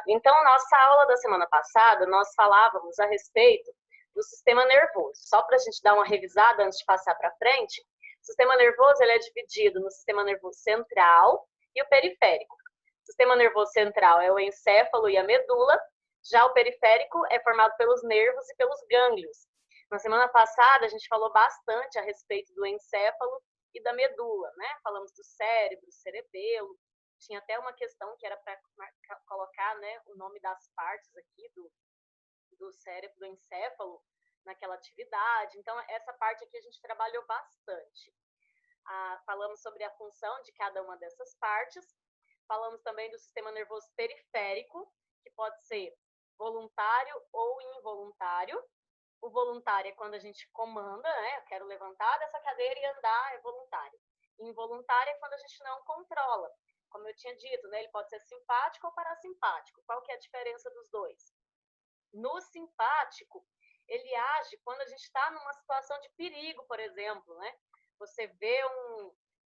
Então, nossa aula da semana passada, nós falávamos a respeito do sistema nervoso. Só para a gente dar uma revisada antes de passar para frente, o sistema nervoso ele é dividido no sistema nervoso central e o periférico. O sistema nervoso central é o encéfalo e a medula, já o periférico é formado pelos nervos e pelos gânglios. Na semana passada, a gente falou bastante a respeito do encéfalo e da medula, né? Falamos do cérebro, cerebelo, tinha até uma questão que era para colocar, né, o nome das partes aqui do cérebro, do encéfalo, naquela atividade. Então, essa parte aqui a gente trabalhou bastante. Falamos sobre a função de cada uma dessas partes. Falamos também do sistema nervoso periférico, que pode ser voluntário ou involuntário. O voluntário é quando a gente comanda, né? Eu quero levantar dessa cadeira e andar, é voluntário. Involuntário é quando a gente não controla. Como eu tinha dito, né? Ele pode ser simpático ou parasimpático. Qual que é a diferença dos dois? No simpático, ele age quando a gente está numa situação de perigo, por exemplo, né? Você vê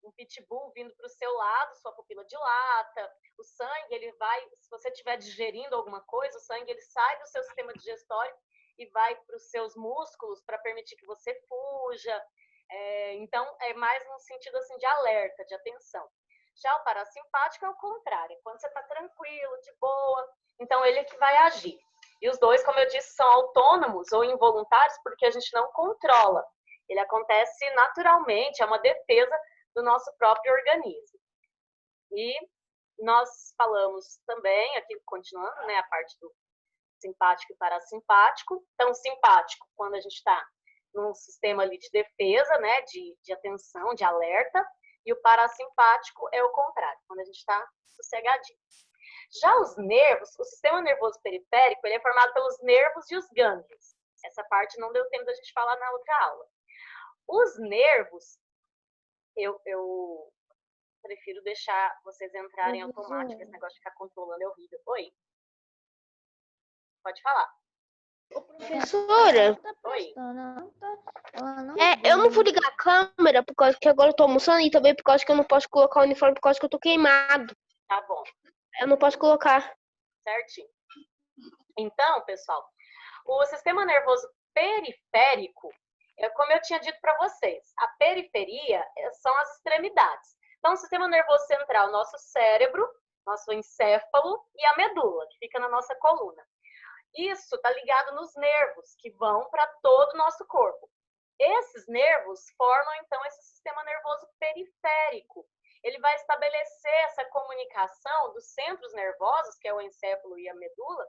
um pitbull vindo para o seu lado, sua pupila dilata, o sangue, ele vai, se você estiver digerindo alguma coisa, o sangue ele sai do seu sistema digestório e vai para os seus músculos para permitir que você fuja. Então, é mais no sentido assim, de alerta, de atenção. Já o parasimpático é o contrário, quando você está tranquilo, de boa, então ele é que vai agir. E os dois, como eu disse, são autônomos ou involuntários porque a gente não controla. Ele acontece naturalmente, é uma defesa do nosso próprio organismo. E nós falamos também, aqui continuando, né, a parte do simpático e parasimpático. Então, simpático, quando a gente está num sistema ali de defesa, né, de atenção, de alerta, e o parasimpático é o contrário, quando a gente está sossegadinho. Já os nervos, o sistema nervoso periférico, ele é formado pelos nervos e os gânglios. Essa parte não deu tempo da gente falar na outra aula. Os nervos, eu prefiro deixar vocês entrarem automático, esse negócio de ficar controlando é horrível. Oi? Pode falar. Professora, Oi? eu não vou ligar a câmera por causa que agora eu tô almoçando e também por causa que eu não posso colocar o uniforme por causa que eu tô queimado. Tá bom. Eu não posso colocar. Certinho. Então, pessoal, o sistema nervoso periférico, como eu tinha dito para vocês, a periferia são as extremidades. Então, o sistema nervoso central, nosso cérebro, nosso encéfalo e a medula, que fica na nossa coluna. Isso está ligado nos nervos, que vão para todo o nosso corpo. Esses nervos formam, então, esse sistema nervoso periférico. Ele vai estabelecer essa comunicação dos centros nervosos, que é o encéfalo e a medula,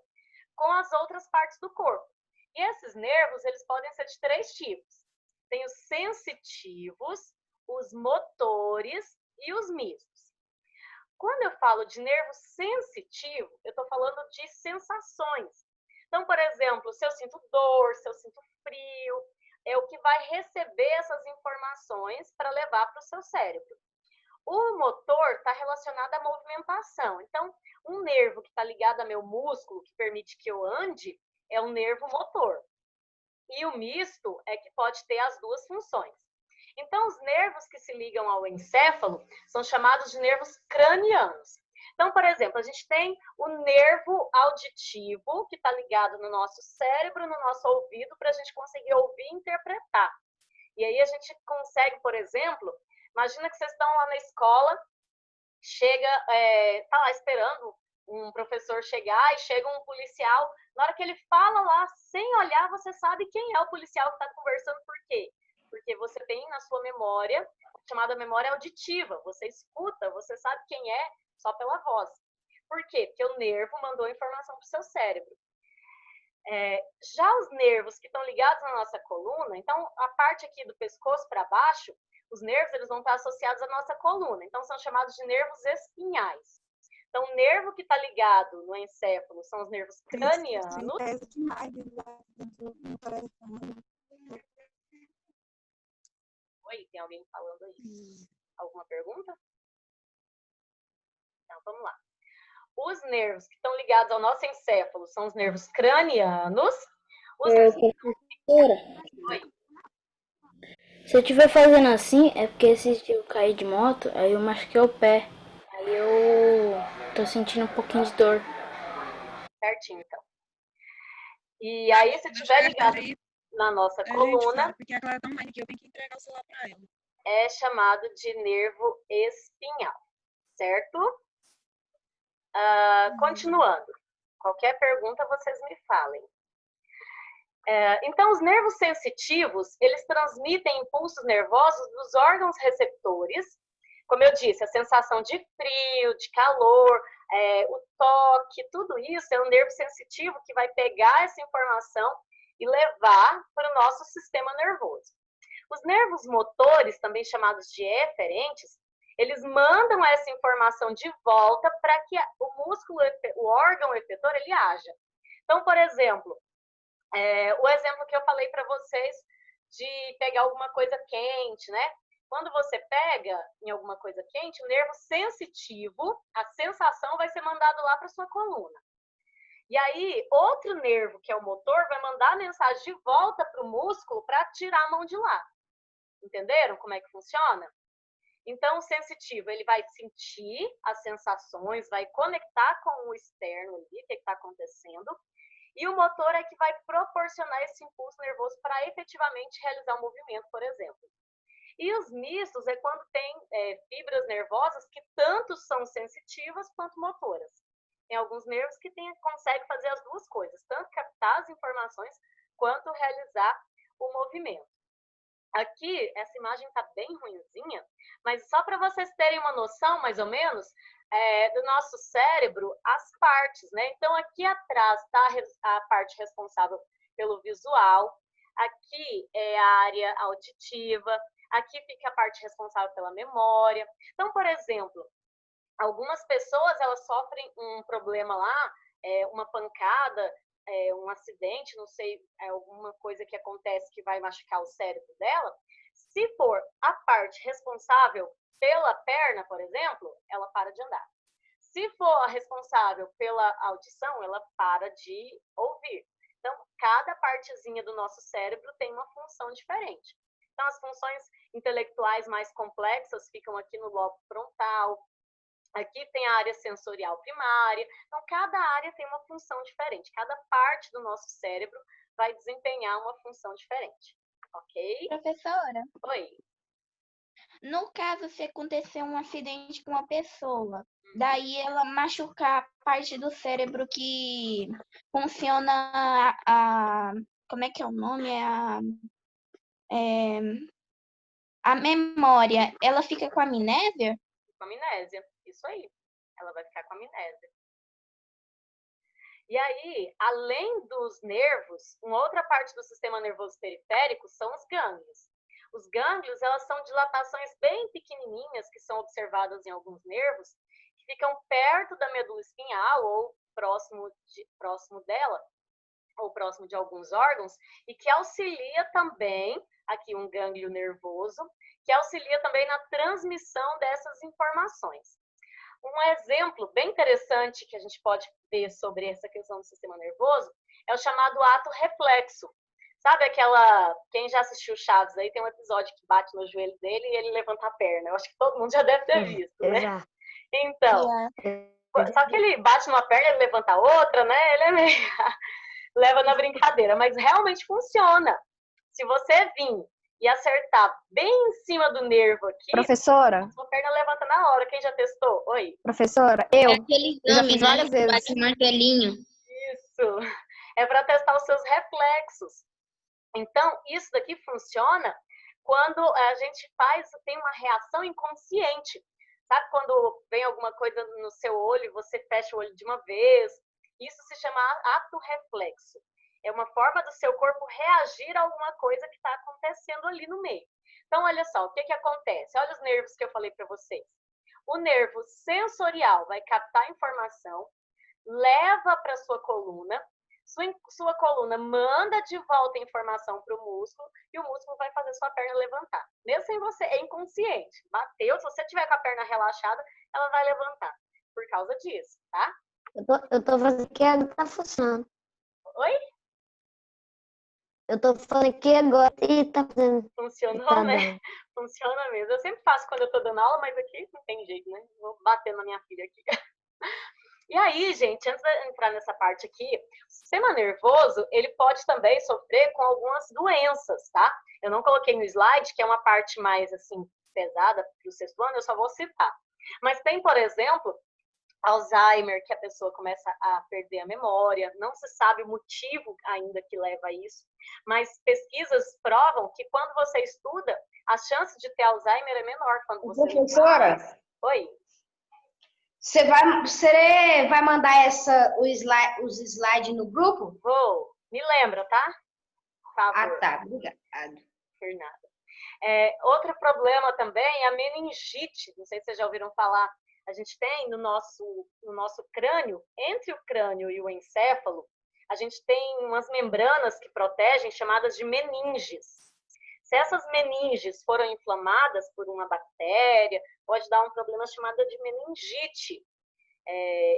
com as outras partes do corpo. E esses nervos, eles podem ser de 3 tipos. Tem os sensitivos, os motores e os mistos. Quando eu falo de nervo sensitivo, eu estou falando de sensações. Então, por exemplo, se eu sinto dor, se eu sinto frio, é o que vai receber essas informações para levar para o seu cérebro. O motor está relacionado à movimentação. Então, um nervo que está ligado ao meu músculo, que permite que eu ande, é um nervo motor. E o misto é que pode ter as duas funções. Então, os nervos que se ligam ao encéfalo são chamados de nervos cranianos. Então, por exemplo, a gente tem o nervo auditivo, que está ligado no nosso cérebro, no nosso ouvido, para a gente conseguir ouvir e interpretar. E aí a gente consegue, por exemplo, imagina que vocês estão lá na escola, chega, tá lá esperando um professor chegar e chega um policial. Na hora que ele fala lá, sem olhar, você sabe quem é o policial que está conversando. Por quê? Porque você tem na sua memória, chamada memória auditiva. Você escuta, você sabe quem é só pela voz. Por quê? Porque o nervo mandou a informação para o seu cérebro. Já os nervos que estão ligados na nossa coluna, então a parte aqui do pescoço para baixo, os nervos eles vão estar associados à nossa coluna, então são chamados de nervos espinhais. Então, o nervo que está ligado no encéfalo são os nervos cranianos. Oi, tem alguém falando aí? Alguma pergunta? Então, vamos lá. Os nervos que estão ligados ao nosso encéfalo são os nervos cranianos. Professora, se eu estiver fazendo assim, é porque esses dias eu caí de moto, aí eu machuquei o pé. Aí eu Tô sentindo um pouquinho de dor. Certinho, então. E aí, se tiver ligado na nossa coluna, porque a Clara tá online aqui, eu tenho que entregar o celular para ela. é chamado de nervo espinhal, certo? Continuando. Qualquer pergunta, vocês me falem. Então, os nervos sensitivos, eles transmitem impulsos nervosos dos órgãos receptores. Como eu disse, a sensação de frio, de calor, o toque, tudo isso é um nervo sensitivo que vai pegar essa informação e levar para o nosso sistema nervoso. Os nervos motores, também chamados de eferentes, eles mandam essa informação de volta para que o músculo, o órgão efetor, ele haja. Então, por exemplo, o exemplo que eu falei para vocês de pegar alguma coisa quente, né? Quando você pega em alguma coisa quente, o nervo sensitivo, a sensação vai ser mandado lá para sua coluna. E aí, outro nervo, que é o motor, vai mandar a mensagem de volta para o músculo para tirar a mão de lá. Entenderam como é que funciona? Então, o sensitivo, ele vai sentir as sensações, vai conectar com o externo ali, o que está acontecendo, e o motor é que vai proporcionar esse impulso nervoso para efetivamente realizar um movimento, por exemplo. E os mistos é quando tem fibras nervosas que tanto são sensitivas quanto motoras. Tem alguns nervos que conseguem fazer as duas coisas, tanto captar as informações quanto realizar o movimento. Aqui, essa imagem está bem ruinzinha, mas só para vocês terem uma noção, mais ou menos, do nosso cérebro, as partes, né? Então, aqui atrás está a parte responsável pelo visual, aqui é a área auditiva, aqui fica a parte responsável pela memória. Então, por exemplo, algumas pessoas, elas sofrem um problema lá, uma pancada, um acidente, não sei, alguma coisa que acontece que vai machucar o cérebro dela. Se for a parte responsável pela perna, por exemplo, ela para de andar. Se for a responsável pela audição, ela para de ouvir. Então, cada partezinha do nosso cérebro tem uma função diferente. Então, as funções intelectuais mais complexas ficam aqui no lobo frontal. Aqui tem a área sensorial primária. Então, cada área tem uma função diferente. Cada parte do nosso cérebro vai desempenhar uma função diferente. Ok? Professora, Oi. no caso, se acontecer um acidente com uma pessoa, daí ela machucar a parte do cérebro que funciona como é que é o nome? A memória, ela fica com amnésia? Com amnésia, isso aí. Ela vai ficar com amnésia. E aí, além dos nervos, uma outra parte do sistema nervoso periférico são os gânglios. Os gânglios, elas são dilatações bem pequenininhas que são observadas em alguns nervos, que ficam perto da medula espinhal ou próximo dela, ou próximo de alguns órgãos, e que auxilia também, aqui um gânglio nervoso, que auxilia também na transmissão dessas informações. Um exemplo bem interessante que a gente pode ver sobre essa questão do sistema nervoso é o chamado ato reflexo. Sabe quem já assistiu Chaves aí, tem um episódio que bate no joelho dele e ele levanta a perna. Eu acho que todo mundo já deve ter visto, né? Já. Então, só que ele bate numa perna, ele levanta a outra, né? Ele é meio... leva na brincadeira, mas realmente funciona. Se você vir e acertar bem em cima do nervo aqui, Professora, sua perna levanta na hora. Quem já testou? Oi? professora, É eu aquele já exame, fiz né? várias vezes. Bate martelinho. Isso. É para testar os seus reflexos. Então, isso daqui funciona quando a gente tem uma reação inconsciente. Sabe quando vem alguma coisa no seu olho e você fecha o olho de uma vez? Isso se chama ato reflexo. É uma forma do seu corpo reagir a alguma coisa que está acontecendo ali no meio. Então, olha só, o que acontece? Olha os nervos que eu falei para vocês. O nervo sensorial vai captar a informação, leva para sua coluna, sua coluna manda de volta a informação para o músculo e o músculo vai fazer sua perna levantar. Mesmo sem você, é inconsciente. Bateu, se você tiver com a perna relaxada, ela vai levantar. Por causa disso, tá? Eu tô fazendo aqui agora, tá funcionando. Oi? Eu tô falando aqui agora e tá fazendo. Funcionou, Tá né? dando. Funciona mesmo. Eu sempre faço quando eu tô dando aula, mas aqui não tem jeito, né? Vou bater na minha filha aqui. E aí, gente, antes de entrar nessa parte aqui, o sistema nervoso, ele pode também sofrer com algumas doenças, tá? Eu não coloquei no slide, que é uma parte mais, assim, pesada para o sexto ano, eu só vou citar. Mas tem, por exemplo, Alzheimer, que a pessoa começa a perder a memória, não se sabe o motivo ainda que leva a isso, mas pesquisas provam que quando você estuda, a chance de ter Alzheimer é menor quando você Professora, estuda. Oi. você vai mandar os slides no grupo? Vou. Me lembra, tá? Por favor. Ah, tá. Obrigada. Fernanda. Outro problema também é a meningite. Não sei se vocês já ouviram falar. A gente tem no nosso crânio, entre o crânio e o encéfalo, a gente tem umas membranas que protegem, chamadas de meninges. Se essas meninges foram inflamadas por uma bactéria, pode dar um problema chamado de meningite.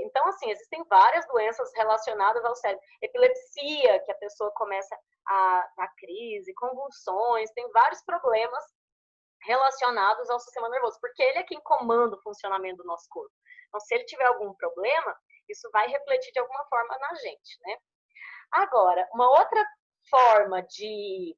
Então, assim, existem várias doenças relacionadas ao cérebro. Epilepsia, que a pessoa começa a crise, convulsões, tem vários problemas relacionados ao sistema nervoso, porque ele é quem comanda o funcionamento do nosso corpo. Então, se ele tiver algum problema, isso vai refletir de alguma forma na gente, né? Agora, uma outra forma de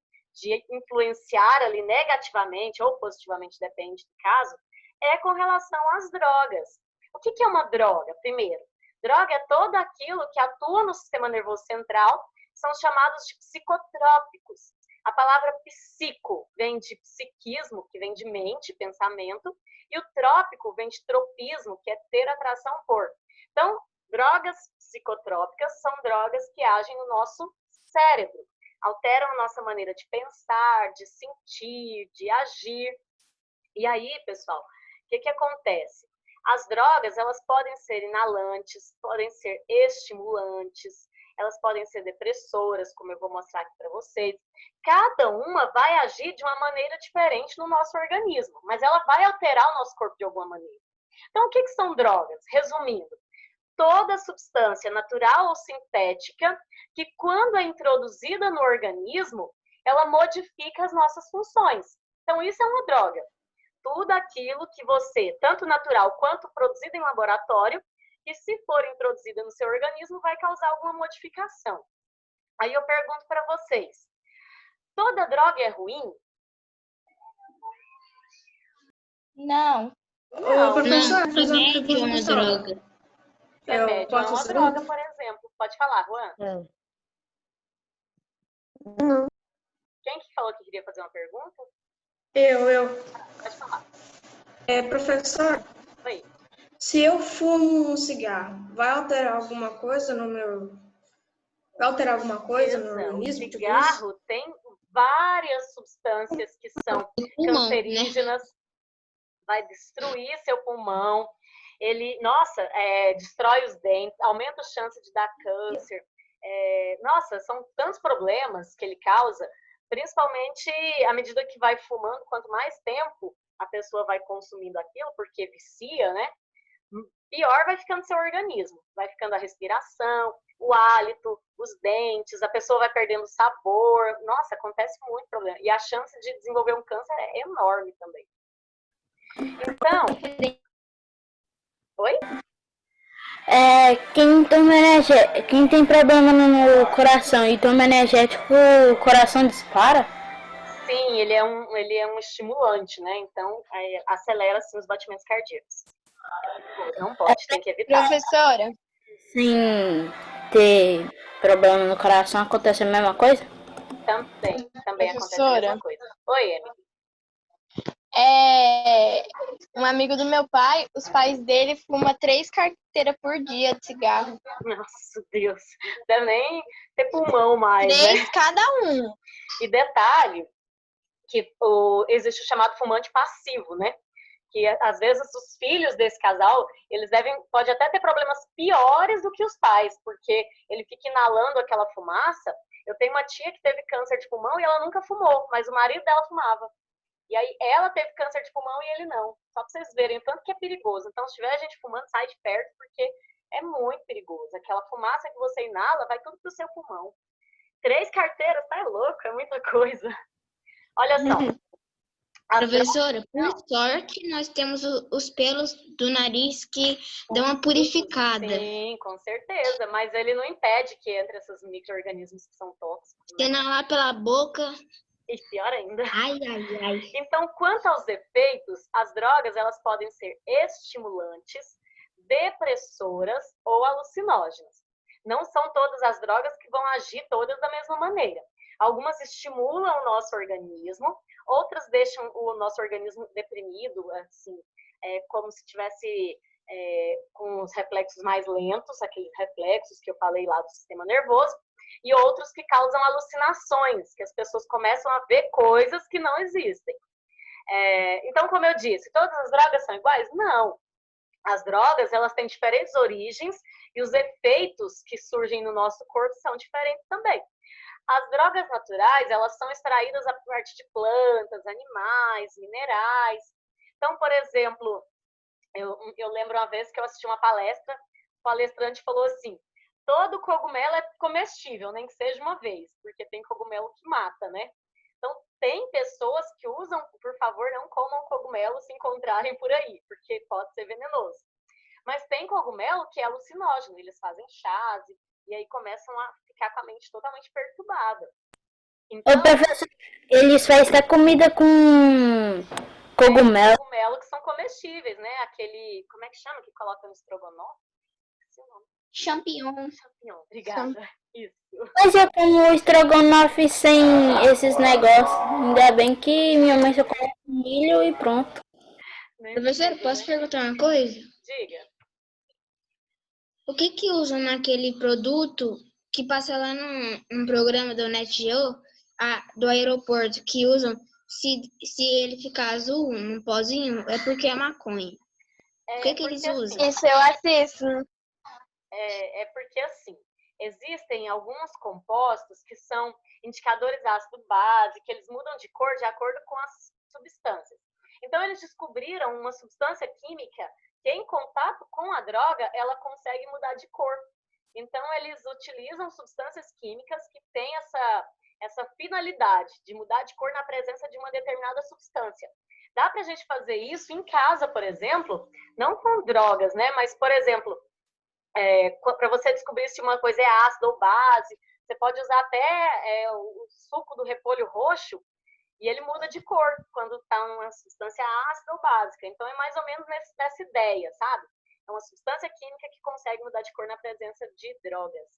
influenciar ali negativamente ou positivamente, depende do caso, é com relação às drogas. O que é uma droga? Primeiro, droga é todo aquilo que atua no sistema nervoso central, são chamados de psicotrópicos. A palavra psico vem de psiquismo, que vem de mente, pensamento, e o trópico vem de tropismo, que é ter atração por. Então, drogas psicotrópicas são drogas que agem no nosso cérebro, alteram a nossa maneira de pensar, de sentir, de agir. E aí, pessoal, o que acontece? As drogas, elas podem ser inalantes, podem ser estimulantes, elas podem ser depressoras, como eu vou mostrar aqui para vocês. Cada uma vai agir de uma maneira diferente no nosso organismo, mas ela vai alterar o nosso corpo de alguma maneira. Então, o que são drogas? Resumindo, toda substância natural ou sintética que, quando é introduzida no organismo, ela modifica as nossas funções. Então, isso é uma droga. Tudo aquilo que você, tanto natural quanto produzido em laboratório, que se for introduzida no seu organismo, vai causar alguma modificação. Aí eu pergunto para vocês, toda droga é ruim? Não. Ô, professor, Não, remédio é uma droga. Remédio é uma droga, por exemplo. Pode falar, Juan. Não. Quem que falou que queria fazer uma pergunta? Eu. Pode falar. Professor, Oi. se eu fumo um cigarro, vai alterar alguma coisa no meu... Vai alterar alguma coisa no organismo? O cigarro tem várias substâncias que são cancerígenas, vai destruir seu pulmão, ele, destrói os dentes, aumenta a chance de dar câncer. São tantos problemas que ele causa, principalmente à medida que vai fumando, quanto mais tempo a pessoa vai consumindo aquilo, porque vicia, né? Pior vai ficando seu organismo, vai ficando a respiração, o hálito, os dentes, a pessoa vai perdendo sabor. Nossa, acontece muito problema. E a chance de desenvolver um câncer é enorme também. Então... Oi? Quem tem problema no coração e toma energético, o coração dispara? Sim, ele é um estimulante, né? Então, acelera assim, os batimentos cardíacos. Não pode, tem que evitar. Professora? Sim, ter problema no coração acontece a mesma coisa? Também acontece a mesma coisa. Oi, Emily. Um amigo do meu pai, os pais dele fumam 3 carteiras por dia de cigarro. Nossa, Deus. Deve nem ter pulmão mais, 3 né? cada um. E detalhe, que existe o chamado fumante passivo, né? Que às vezes os filhos desse casal, pode até ter problemas piores do que os pais, porque ele fica inalando aquela fumaça. Eu tenho uma tia que teve câncer de pulmão e ela nunca fumou, mas o marido dela fumava. E aí ela teve câncer de pulmão e ele não. Só para vocês verem o tanto que é perigoso. Então, se tiver gente fumando, sai de perto, porque é muito perigoso. Aquela fumaça que você inala vai tudo pro seu pulmão. 3 carteiras, tá louco? É muita coisa. Olha só. As Professora, por Não. sorte, nós temos os pelos do nariz que dão uma purificada. Sim, com certeza, mas ele não impede que entre esses micro-organismos que são tóxicos, né? Inalar pela boca. E pior ainda. Ai, ai, ai. Então, quanto aos efeitos, as drogas elas podem ser estimulantes, depressoras ou alucinógenas. Não são todas as drogas que vão agir todas da mesma maneira. Algumas estimulam o nosso organismo, outras deixam o nosso organismo deprimido, assim, como se tivesse com os reflexos mais lentos, aqueles reflexos que eu falei lá do sistema nervoso, e outros que causam alucinações, que as pessoas começam a ver coisas que não existem. Então, como eu disse, todas as drogas são iguais? Não. As drogas, elas têm diferentes origens e os efeitos que surgem no nosso corpo são diferentes também. As drogas naturais, elas são extraídas a partir de plantas, animais, minerais. Então, por exemplo, eu lembro uma vez que eu assisti uma palestra, o palestrante falou assim, todo cogumelo é comestível, nem que seja uma vez, porque tem cogumelo que mata, né? Então, tem pessoas que usam, por favor, não comam cogumelo se encontrarem por aí, porque pode ser venenoso. Mas tem cogumelo que é alucinógeno, eles fazem chás e aí começam a ficar com a mente totalmente perturbada. Então, Ô, professor, eles fazem até comida com cogumelo. Cogumelo que são comestíveis, né? Aquele, como é que chama que coloca no estrogonofe? Champignon. Champignon, obrigada. Isso. Mas eu como estrogonofe sem esses negócios. Ainda bem que minha mãe só coloca milho e pronto. Professora, posso perguntar uma coisa? Diga. O que usam naquele produto que passa lá num programa do NetGeo, do aeroporto, que usam, se ele ficar azul, num pozinho, é porque é maconha. O que eles usam? Isso eu assisto. Porque assim, existem alguns compostos que são indicadores ácido base, que eles mudam de cor de acordo com as substâncias. Então, eles descobriram uma substância química que, em contato com a droga, ela consegue mudar de cor. Então, eles utilizam substâncias químicas que têm essa finalidade de mudar de cor na presença de uma determinada substância. Dá para a gente fazer isso em casa, por exemplo, não com drogas, né? Mas, por exemplo, para você descobrir se uma coisa é ácida ou base, você pode usar até o suco do repolho roxo e ele muda de cor quando está uma substância ácida ou básica. Então, é mais ou menos nessa ideia, sabe? É uma substância química que consegue mudar de cor na presença de drogas.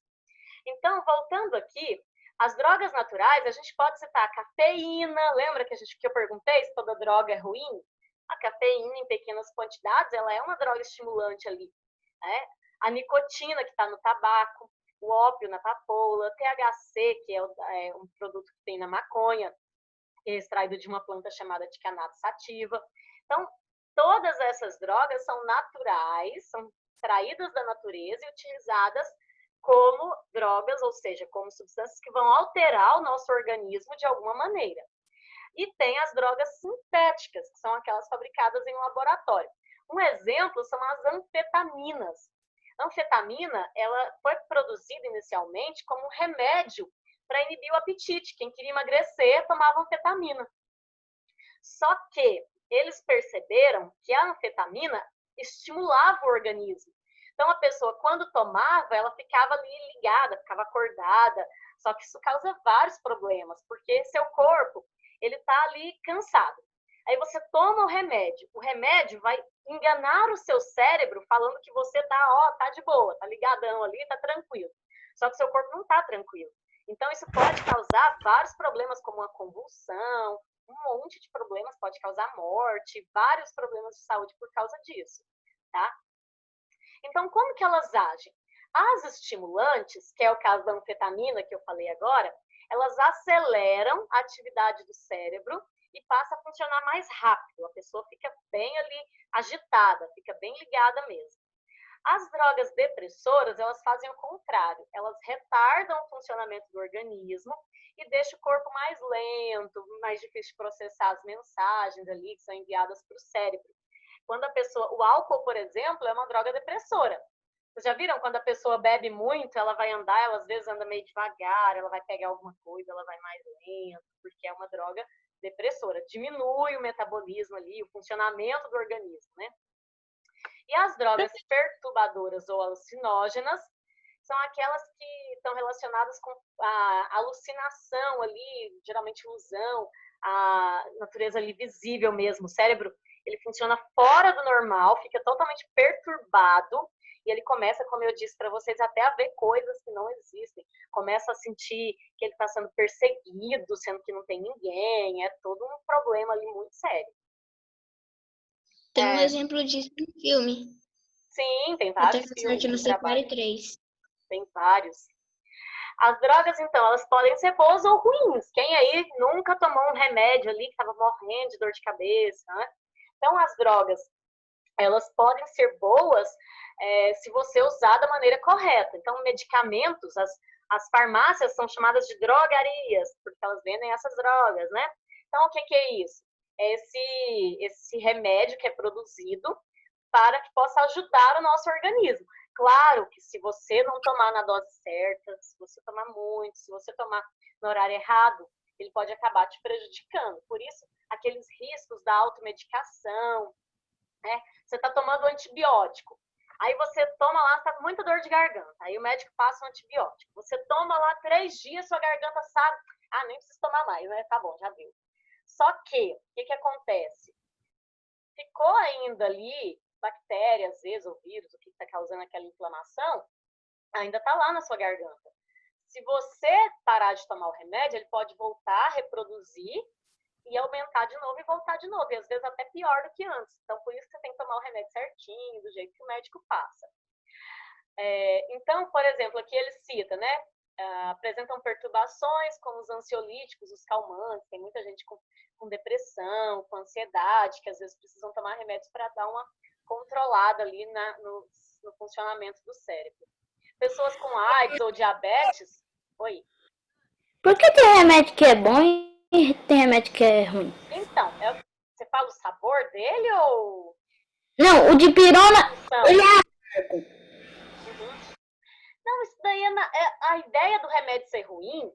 Então, voltando aqui, as drogas naturais, a gente pode citar a cafeína. Lembra que eu perguntei se toda droga é ruim? A cafeína, em pequenas quantidades, ela é uma droga estimulante ali, né? A nicotina, que está no tabaco, o ópio na papoula, THC, que é um produto que tem na maconha, que é extraído de uma planta chamada de cannabis sativa. Então, todas essas drogas são naturais, são extraídas da natureza e utilizadas como drogas, ou seja, como substâncias que vão alterar o nosso organismo de alguma maneira. E tem as drogas sintéticas, que são aquelas fabricadas em um laboratório. Um exemplo são as anfetaminas. A anfetamina, ela foi produzida inicialmente como um remédio para inibir o apetite. Quem queria emagrecer tomava anfetamina. Só que eles perceberam que a anfetamina estimulava o organismo. Então, a pessoa, quando tomava, ela ficava ali ligada, ficava acordada. Só que isso causa vários problemas, porque seu corpo, ele está ali cansado. Aí você toma o remédio vai enganar o seu cérebro falando que você tá de boa, tá ligadão ali, tá tranquilo. Só que seu corpo não tá tranquilo. Então, isso pode causar vários problemas, como uma convulsão, um monte de problemas, pode causar morte, vários problemas de saúde por causa disso, tá? Então, como que elas agem? As estimulantes, que é o caso da anfetamina que eu falei agora, elas aceleram a atividade do cérebro e passa a funcionar mais rápido. A pessoa fica bem ali agitada, fica bem ligada mesmo. As drogas depressoras, elas fazem o contrário. Elas retardam o funcionamento do organismo e deixam o corpo mais lento, mais difícil de processar as mensagens ali que são enviadas para o cérebro. Quando a pessoa, o álcool, por exemplo, é uma droga depressora. Vocês já viram quando a pessoa bebe muito, ela vai andar, ela às vezes anda meio devagar, ela vai pegar alguma coisa, ela vai mais lento, porque é uma droga depressora, diminui o metabolismo ali, o funcionamento do organismo, né? E as drogas perturbadoras ou alucinógenas são aquelas que estão relacionadas com a alucinação ali, geralmente ilusão, a natureza ali visível mesmo. O cérebro, ele funciona fora do normal, fica totalmente perturbado, e ele começa, como eu disse para vocês, até a ver coisas que não existem. Começa a sentir que ele está sendo perseguido, sendo que não tem ninguém. É todo um problema ali muito sério. Tem um exemplo disso no filme. Sim, tem Até vários que sorte no filmes que trabalham. Separe 3. Tem vários. As drogas, então, elas podem ser boas ou ruins. Quem aí nunca tomou um remédio ali que estava morrendo de dor de cabeça, né? Então, as drogas, elas podem ser boas se você usar da maneira correta. Então, medicamentos, as farmácias são chamadas de drogarias, porque elas vendem essas drogas, né? Então, o que é isso? É esse remédio que é produzido para que possa ajudar o nosso organismo. Claro que se você não tomar na dose certa, se você tomar muito, se você tomar no horário errado, ele pode acabar te prejudicando. Por isso, aqueles riscos da automedicação, né? Você está tomando antibiótico, aí você toma lá, está com muita dor de garganta, aí o médico passa um antibiótico. Você toma lá 3 dias, sua garganta sabe, nem preciso tomar mais, né? Tá bom, já viu. Só que, o que acontece? Ficou ainda ali bactérias, às vezes, ou vírus, o que está causando aquela inflamação, ainda está lá na sua garganta. Se você parar de tomar o remédio, ele pode voltar a reproduzir e aumentar de novo e voltar de novo. E às vezes até pior do que antes. Então, por isso que você tem que tomar o remédio certinho, do jeito que o médico passa. Então, por exemplo, aqui ele cita, né? Apresentam perturbações como os ansiolíticos, os calmantes. Tem muita gente com depressão, com ansiedade, que às vezes precisam tomar remédios para dar uma controlada ali no funcionamento do cérebro. Pessoas com AIDS ou diabetes... Oi? Por que tem remédio que é bom e tem remédio que é ruim? Então, você fala o sabor dele ou... Não, o de pirona, ele é... Uhum. Não, isso daí a ideia do remédio ser ruim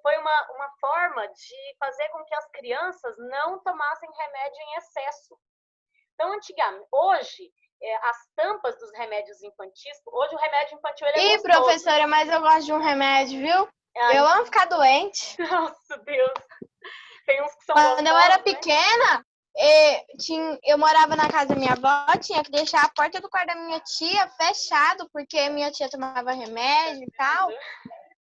foi uma forma de fazer com que as crianças não tomassem remédio em excesso. Então, antigamente, hoje, as tampas dos remédios infantis, hoje o remédio infantil ele é gostoso. Professora, mas eu gosto de um remédio, viu? Eu amo ficar doente. Nossa, Deus. Tem uns que são Quando eu era gostosos, né? pequena, eu morava na casa da minha avó, tinha que deixar a porta do quarto da minha tia fechado, porque minha tia tomava remédio e tal.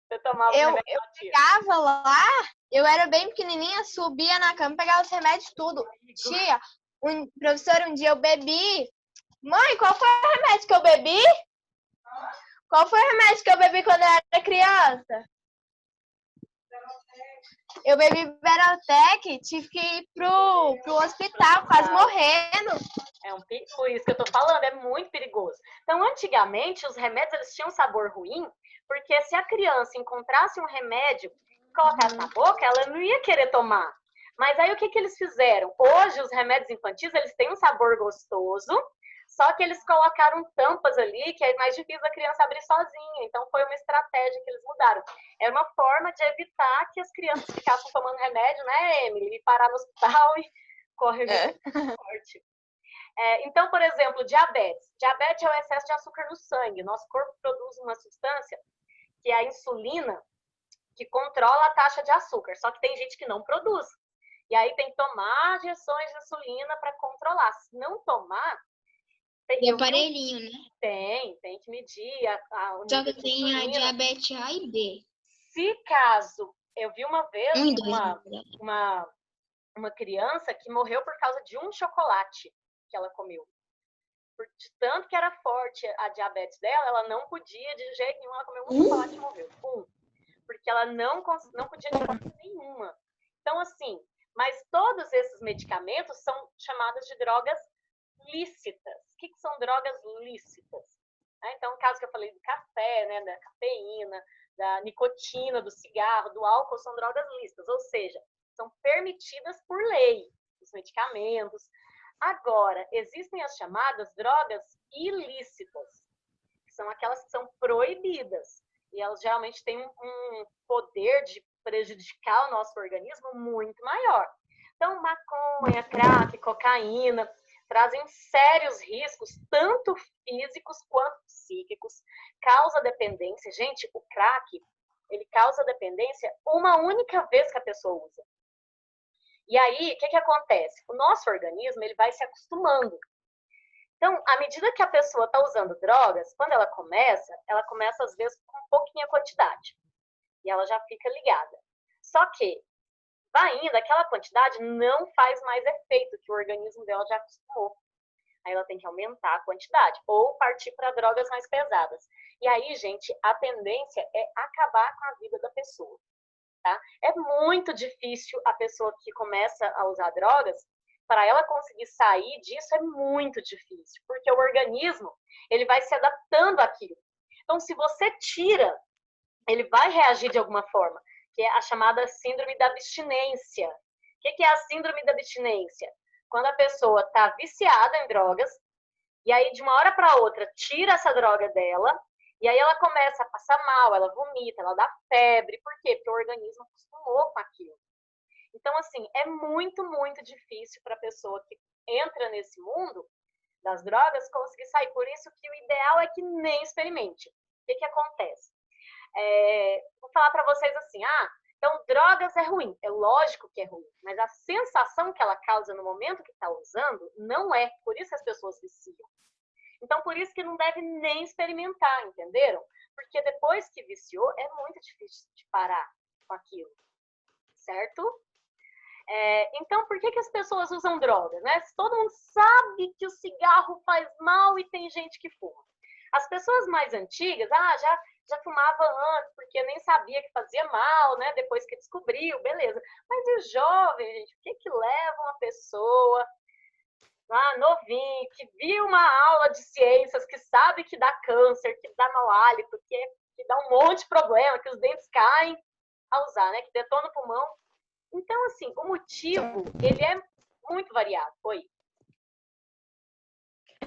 Você tomava Eu remédio da tia. chegava lá, eu era bem pequenininha, subia na cama, pegava os remédios tudo. Tia, professora, um dia eu bebi. Mãe, qual foi o remédio que eu bebi? Qual foi o remédio que eu bebi quando eu era criança? Eu bebi Berotec, tive que ir pro hospital, quase morrendo. Por isso que eu tô falando, é muito perigoso. Então, antigamente, os remédios eles tinham sabor ruim, porque se a criança encontrasse um remédio e colocasse na boca, ela não ia querer tomar. Mas aí o que eles fizeram? Hoje, os remédios infantis, eles têm um sabor gostoso, só que eles colocaram tampas ali, que é mais difícil a criança abrir sozinha. Então, foi uma estratégia que eles mudaram. Era uma forma de evitar que as crianças ficassem tomando remédio, né, Emily? E parar no hospital e correr forte. Então, por exemplo, diabetes. Diabetes é o excesso de açúcar no sangue. Nosso corpo produz uma substância, que é a insulina, que controla a taxa de açúcar. Só que tem gente que não produz. E aí tem que tomar injeções de insulina para controlar. Se não tomar... Tem aparelhinho, né? Tem que medir a Só que tem a diabetes A e B. Se caso, eu vi uma vez 1 e 2, uma criança que morreu por causa de um chocolate que ela comeu. De tanto que era forte a diabetes dela, ela não podia de jeito nenhum, ela comeu um chocolate e morreu. Porque ela não podia de forma nenhuma. Então, assim, mas todos esses medicamentos são chamados de drogas lícitas. O que são drogas lícitas? Então, no caso que eu falei do café, né, da cafeína, da nicotina, do cigarro, do álcool, são drogas lícitas, ou seja, são permitidas por lei, os medicamentos. Agora, existem as chamadas drogas ilícitas, que são aquelas que são proibidas, e elas geralmente têm um poder de prejudicar o nosso organismo muito maior. Então, maconha, crack, cocaína trazem sérios riscos, tanto físicos quanto psíquicos, causa dependência. Gente, o crack, ele causa dependência uma única vez que a pessoa usa. E aí, o que acontece? O nosso organismo, ele vai se acostumando. Então, à medida que a pessoa está usando drogas, quando ela começa às vezes com pouquinha quantidade. E ela já fica ligada. Só que, vai indo, aquela quantidade não faz mais efeito, que o organismo dela já acostumou. Aí ela tem que aumentar a quantidade, ou partir para drogas mais pesadas. E aí, gente, a tendência é acabar com a vida da pessoa. Tá? É muito difícil a pessoa que começa a usar drogas, para ela conseguir sair disso é muito difícil, porque o organismo, ele vai se adaptando àquilo. Então, se você tira, ele vai reagir de alguma forma, que é a chamada síndrome da abstinência. O que é a síndrome da abstinência? Quando a pessoa está viciada em drogas, e aí de uma hora para outra tira essa droga dela, e aí ela começa a passar mal, ela vomita, ela dá febre. Por quê? Porque o organismo acostumou com aquilo. Então, assim, é muito, muito difícil para a pessoa que entra nesse mundo das drogas conseguir sair. Por isso que o ideal é que nem experimente. O que acontece? Vou falar para vocês assim, então drogas é ruim. É lógico que é ruim, mas a sensação que ela causa no momento que está usando não é. Por isso as pessoas viciam. Então, por isso que não deve nem experimentar, entenderam? Porque depois que viciou, é muito difícil de parar com aquilo, certo? Então, por que as pessoas usam drogas, né? Se todo mundo sabe que o cigarro faz mal e tem gente que fuma. As pessoas mais antigas, já fumava antes, porque nem sabia que fazia mal, né? Depois que descobriu, beleza. Mas e o jovem, gente? O que leva uma pessoa lá novinho, que viu uma aula de ciências, que sabe que dá câncer, que dá mau hálito, que dá um monte de problema, que os dentes caem a usar, né? Que detona o pulmão. Então, assim, o motivo, ele é muito variado. Oi.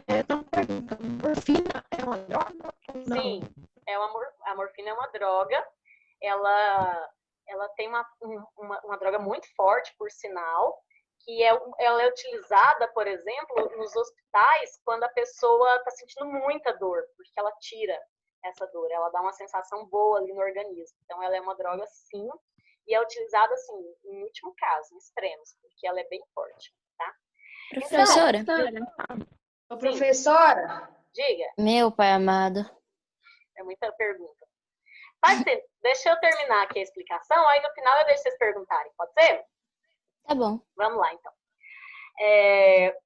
Então, pergunta, morfina é uma droga ou não? Sim, a morfina é uma droga. Ela tem uma droga muito forte, por sinal, que ela é utilizada, por exemplo, nos hospitais quando a pessoa está sentindo muita dor, porque ela tira essa dor, ela dá uma sensação boa ali no organismo. Então, ela é uma droga, sim, e é utilizada, assim, em último caso, em extremos, porque ela é bem forte, tá? Professora? Ô, professora? Diga. Meu pai amado. É muita pergunta. Pode ser. Deixa eu terminar aqui a explicação, aí no final eu deixo vocês perguntarem, pode ser? Tá bom. Vamos lá, então.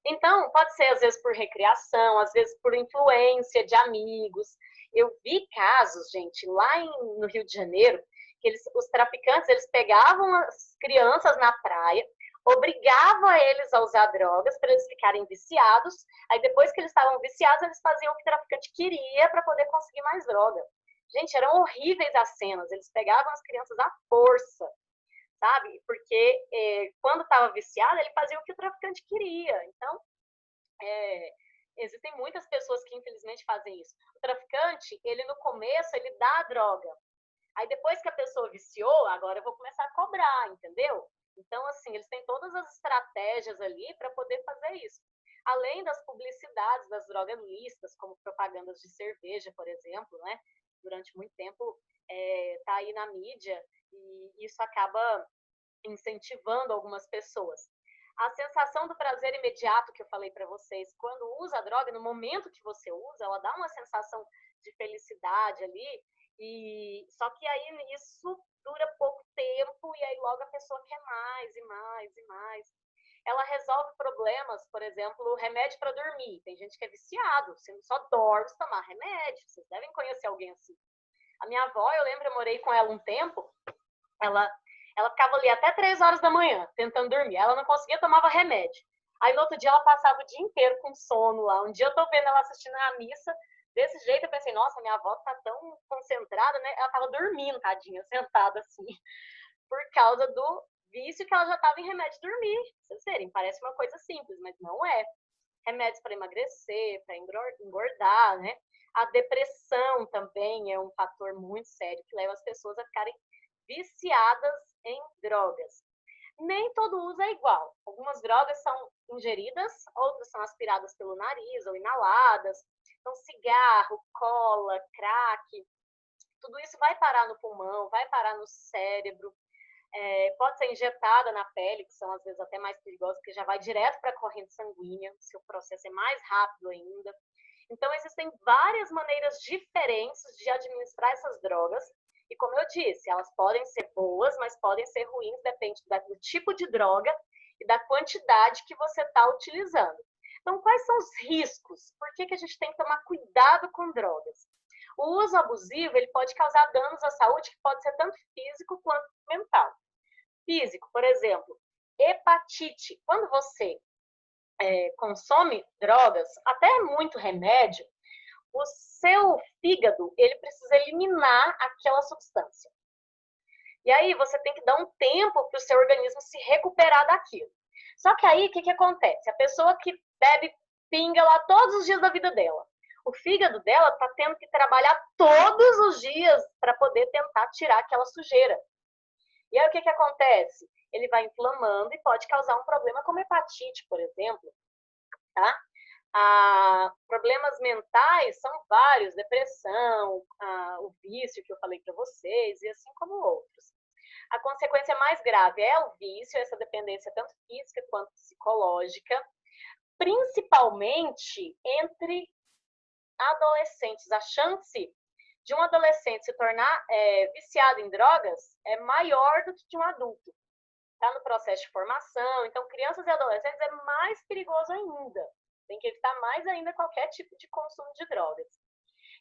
Então, pode ser às vezes por recreação, às vezes por influência de amigos. Eu vi casos, gente, lá no Rio de Janeiro, que os traficantes, eles pegavam as crianças na praia, obrigavam eles a usar drogas para eles ficarem viciados. Aí depois que eles estavam viciados, eles faziam o que o traficante queria para poder conseguir mais droga. Gente, eram horríveis as cenas. Eles pegavam as crianças à força, sabe? Porque quando estava viciado, ele fazia o que o traficante queria. Então, existem muitas pessoas que infelizmente fazem isso. O traficante, ele no começo, ele dá a droga. Aí depois que a pessoa viciou, agora eu vou começar a cobrar, entendeu? Então, assim, eles têm todas as estratégias ali para poder fazer isso. Além das publicidades das drogas lícitas, como propagandas de cerveja, por exemplo, né? Durante muito tempo tá aí na mídia e isso acaba incentivando algumas pessoas. A sensação do prazer imediato que eu falei para vocês, quando usa a droga, no momento que você usa, ela dá uma sensação de felicidade ali, só que aí isso dura pouco tempo e aí logo a pessoa quer mais e mais e mais. Ela resolve problemas, por exemplo, remédio para dormir. Tem gente que é viciado, você só dorme se tomar remédio. Vocês devem conhecer alguém assim. A minha avó, eu lembro, eu morei com ela um tempo, ela ficava ali até 3 horas da manhã, tentando dormir. Ela não conseguia, tomava remédio. Aí no outro dia ela passava o dia inteiro com sono lá. Um dia eu tô vendo ela assistindo a missa, desse jeito eu pensei, nossa, minha avó tá tão concentrada, né? Ela tava dormindo, tadinha, sentada assim, por causa do vício que ela já tava em remédio de dormir. Vocês verem, parece uma coisa simples, mas não é. Remédios para emagrecer, para engordar, né? A depressão também é um fator muito sério que leva as pessoas a ficarem viciadas em drogas. Nem todo uso é igual. Algumas drogas são ingeridas, outras são aspiradas pelo nariz ou inaladas. Então, cigarro, cola, crack, tudo isso vai parar no pulmão, vai parar no cérebro. Pode ser injetada na pele, que são às vezes até mais perigosas, porque já vai direto para a corrente sanguínea, o seu processo é mais rápido ainda. Então, existem várias maneiras diferentes de administrar essas drogas. E como eu disse, elas podem ser boas, mas podem ser ruins, depende do tipo de droga e da quantidade que você está utilizando. Então, quais são os riscos? Por que a gente tem que tomar cuidado com drogas? O uso abusivo, ele pode causar danos à saúde, que pode ser tanto físico quanto mental. Físico, por exemplo, hepatite. Quando você consome drogas, até muito remédio, o seu fígado, ele precisa eliminar aquela substância. E aí você tem que dar um tempo para o seu organismo se recuperar daquilo. Só que aí, o que acontece? A pessoa que bebe pinga lá todos os dias da vida dela, o fígado dela está tendo que trabalhar todos os dias para poder tentar tirar aquela sujeira. E aí, o que acontece? Ele vai inflamando e pode causar um problema como hepatite, por exemplo, tá? Problemas mentais são vários, depressão, o vício que eu falei para vocês, e assim como outros. A consequência mais grave é o vício, essa dependência tanto física quanto psicológica, principalmente entre adolescentes. A chance de um adolescente se tornar viciado em drogas é maior do que de um adulto. Está no processo de formação, então crianças e adolescentes é mais perigoso ainda. Tem que evitar mais ainda qualquer tipo de consumo de drogas.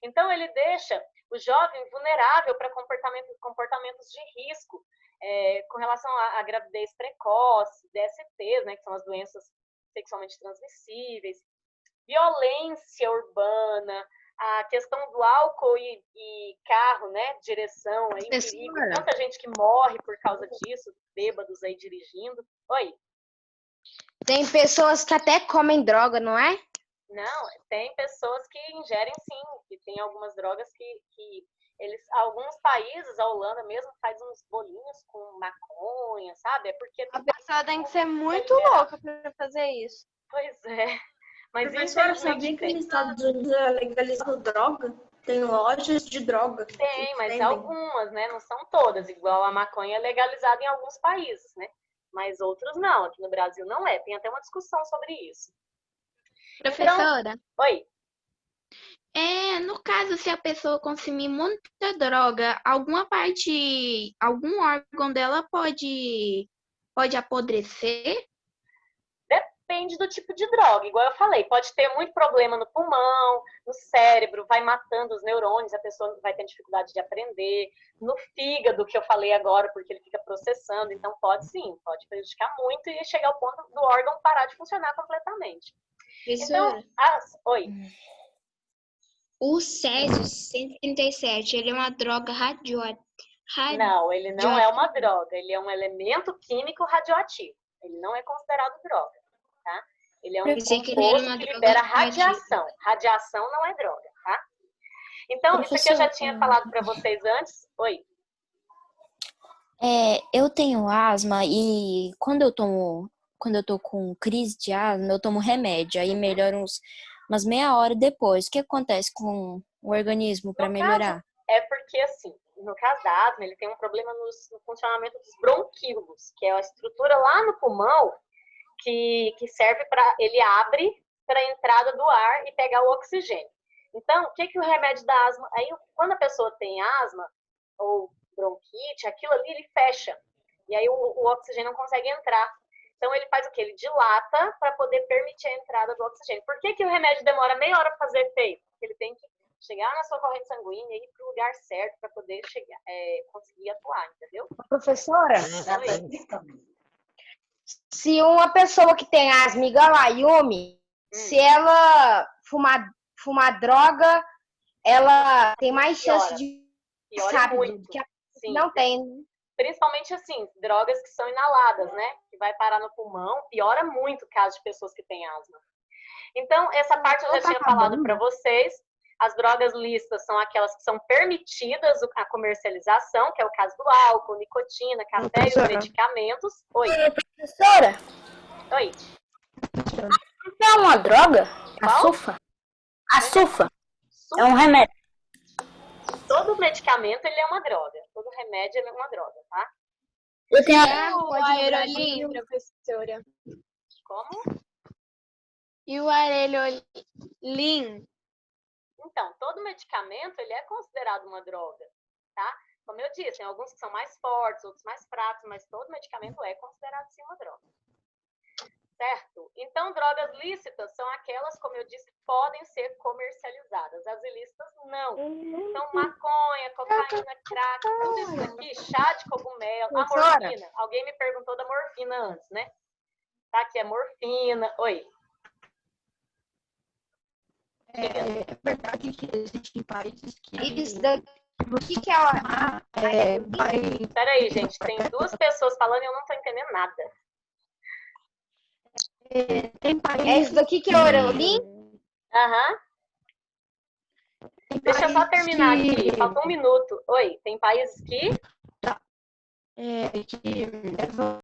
Então, ele deixa o jovem vulnerável para comportamentos de risco com relação à gravidez precoce, DSTs, né, que são as doenças sexualmente transmissíveis, violência urbana, a questão do álcool e carro, né, direção, aí, perigo. Tanta gente que morre por causa disso, bêbados aí dirigindo. Oi? Tem pessoas que até comem droga, não é? Não, tem pessoas que ingerem sim, que tem algumas drogas que alguns países, a Holanda mesmo, faz uns bolinhos com maconha, sabe? É porque a pessoa tem que ser muito louca para fazer isso. Pois é. Mas professora, sabia que nos Estados Unidos é legalizado droga? Tem lojas de droga. Tem, mas algumas, né? Não são todas. Igual a maconha é legalizada em alguns países, né? Mas outros não. Aqui no Brasil não é. Tem até uma discussão sobre isso. Professora? Então, oi. No caso, se a pessoa consumir muita droga, alguma parte, algum órgão dela pode apodrecer? Depende do tipo de droga, igual eu falei, pode ter muito problema no pulmão, no cérebro, vai matando os neurônios, a pessoa vai ter dificuldade de aprender, no fígado, que eu falei agora, porque ele fica processando, então pode sim, pode prejudicar muito e chegar ao ponto do órgão parar de funcionar completamente. Professora, então, oi. O Césio 137, ele é uma droga radioativa. Não, ele não é uma droga, ele é um elemento químico radioativo, ele não é considerado droga. Tá? Ele é um composto que libera radiação. Radiação não é droga, tá? Então, professor, isso aqui eu já tinha falado para vocês antes. Oi. Eu tenho asma e quando eu tô com crise de asma, eu tomo remédio, aí melhora umas meia hora depois. O que acontece com o organismo para melhorar? É porque, assim, no caso da asma, ele tem um problema no funcionamento dos bronquíolos, que é a estrutura lá no pulmão, que serve para ele abre para a entrada do ar e pegar o oxigênio. Então, o que o remédio da asma... Aí, quando a pessoa tem asma ou bronquite, aquilo ali ele fecha. E aí o oxigênio não consegue entrar. Então, ele faz o quê? Ele dilata para poder permitir a entrada do oxigênio. Por que o remédio demora meia hora para fazer efeito? Porque ele tem que chegar na sua corrente sanguínea e ir para o lugar certo para poder conseguir atuar, entendeu? Professora? Se uma pessoa que tem asma igual a Yumi, se ela fumar droga, ela tem mais chance de muito. Que não tem. Principalmente assim, drogas que são inaladas, né? Que vai parar no pulmão, piora muito o caso de pessoas que têm asma. Então, essa parte eu já tinha falado para vocês. As drogas lícitas são aquelas que são permitidas a comercialização, que é o caso do álcool, nicotina, café e os medicamentos. Oi. Professora, Oi. isso é uma droga? A sulfa? A sulfa é um remédio. Todo medicamento ele é uma droga. Todo remédio ele é uma droga, tá? Eu tenho O aerolim, professora. Como? E o aerolim? Então, todo medicamento ele é considerado uma droga, tá? Como eu disse, tem alguns que são mais fortes, outros mais fracos, mas todo medicamento é considerado sim uma droga. Certo? Então, drogas lícitas são aquelas, como eu disse, que podem ser comercializadas. As ilícitas, não. Então, maconha, cocaína, crack, tudo isso aqui, chá de cogumelo, a morfina. Alguém me perguntou da morfina antes, né? Tá aqui, é morfina. Oi. É verdade que existem países que... Isso daqui que é vai... Peraí, gente, tem duas pessoas falando e eu não tô entendendo nada. Tem países... É isso daqui que é o aerolim? Aham. Deixa eu só terminar aqui, falta 1 minuto. Oi, tem países que... que levam